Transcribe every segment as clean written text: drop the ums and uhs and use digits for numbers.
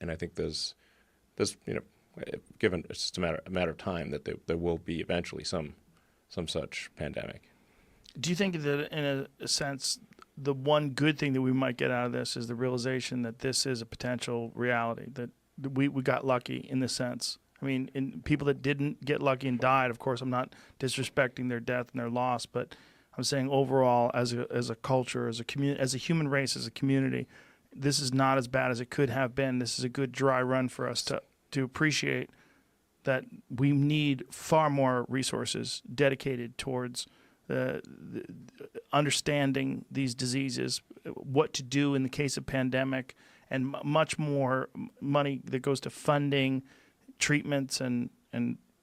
And I think there's given it's just a matter of time that there will be eventually some such pandemic. Do you think that, in a sense, the one good thing that we might get out of this is the realization that this is a potential reality, that we got lucky in this sense? I mean, in people that didn't get lucky and died, of course, I'm not disrespecting their death and their loss, but I'm saying overall, as a culture, as a community, as a human race, as a community, this is not as bad as it could have been. This is a good dry run for us to appreciate that we need far more resources dedicated towards understanding these diseases, what to do in the case of pandemic, and much more money that goes to funding treatments and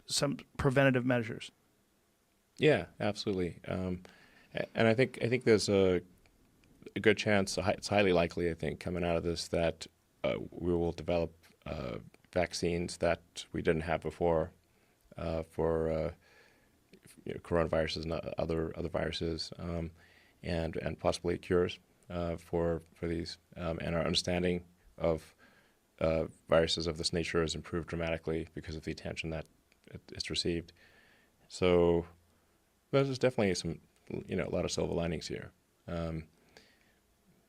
some preventative measures. Yeah, absolutely. And I think there's a good chance, it's highly likely, I think, coming out of this, that we will develop vaccines that we didn't have before for coronaviruses and other viruses, and possibly cures for these. And our understanding of viruses of this nature has improved dramatically because of the attention that it's received. So there's definitely a lot of silver linings here.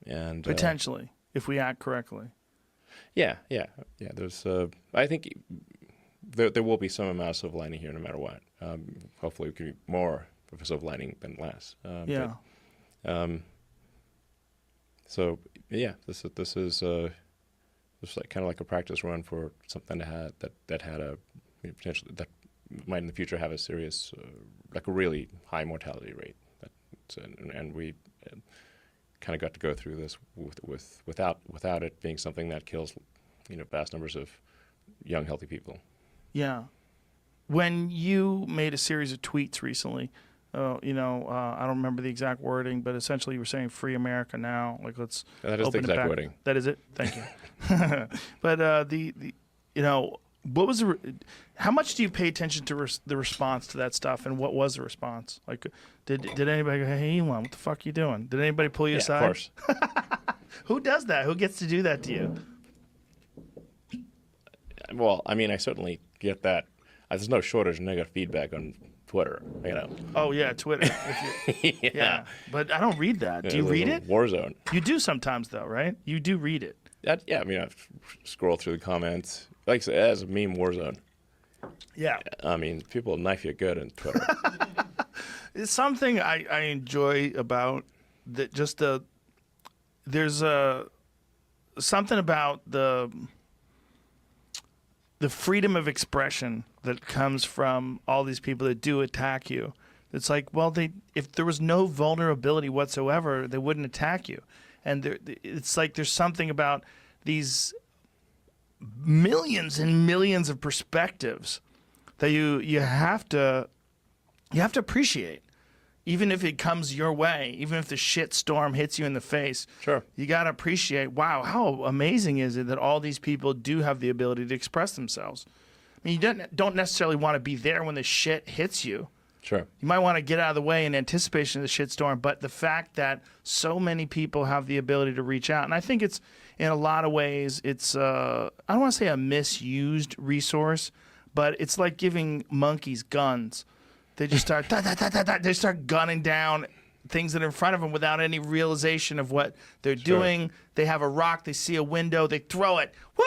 And potentially, if we act correctly. Yeah. There's, I think there will be some amount of silver lining here, no matter what. Hopefully, it can be more of a silver lining than less. Yeah. So yeah, this is like kind of like a practice run for something that had a potential that might in the future have a serious, like a really high mortality rate. And we kind of got to go through this without it being something that kills, vast numbers of young, healthy people. Yeah. When you made a series of tweets recently, I don't remember the exact wording, but essentially you were saying "Free America now." Like, let's that is open the exact it back. wording. That is it. Thank you. But what was how much do you pay attention to the response to that stuff, and what was the response? Like, did anybody go, "Hey, Elon, what the fuck you doing?" Did anybody pull you aside? Of course. Who does that? Who gets to do that to you? Well, I mean, I certainly get that. There's no shortage of negative feedback on Twitter, Oh yeah, Twitter. Yeah, but I don't read that. Do you read it? War zone. You do sometimes, though, right? You do read it. Yeah, I mean, I scroll through the comments. Like I said, as a meme war zone. Yeah. I mean, people knife you good on Twitter. It's something I enjoy about that. There's something about the freedom of expression that comes from all these people that do attack you. It's like, well, if there was no vulnerability whatsoever, they wouldn't attack you. And it's like there's something about these millions and millions of perspectives that you have to appreciate, even if it comes your way, even if the shit storm hits you in the face. Sure. You got to appreciate, wow, how amazing is it that all these people do have the ability to express themselves. I mean, you don't necessarily want to be there when the shit hits you. Sure. You might want to get out of the way in anticipation of the shitstorm, but the fact that so many people have the ability to reach out, and I think it's, in a lot of ways, it's, I don't want to say a misused resource, but it's like giving monkeys guns. They just start, they start gunning down things that are in front of them without any realization of what they're doing. They have a rock, they see a window, they throw it. Woo!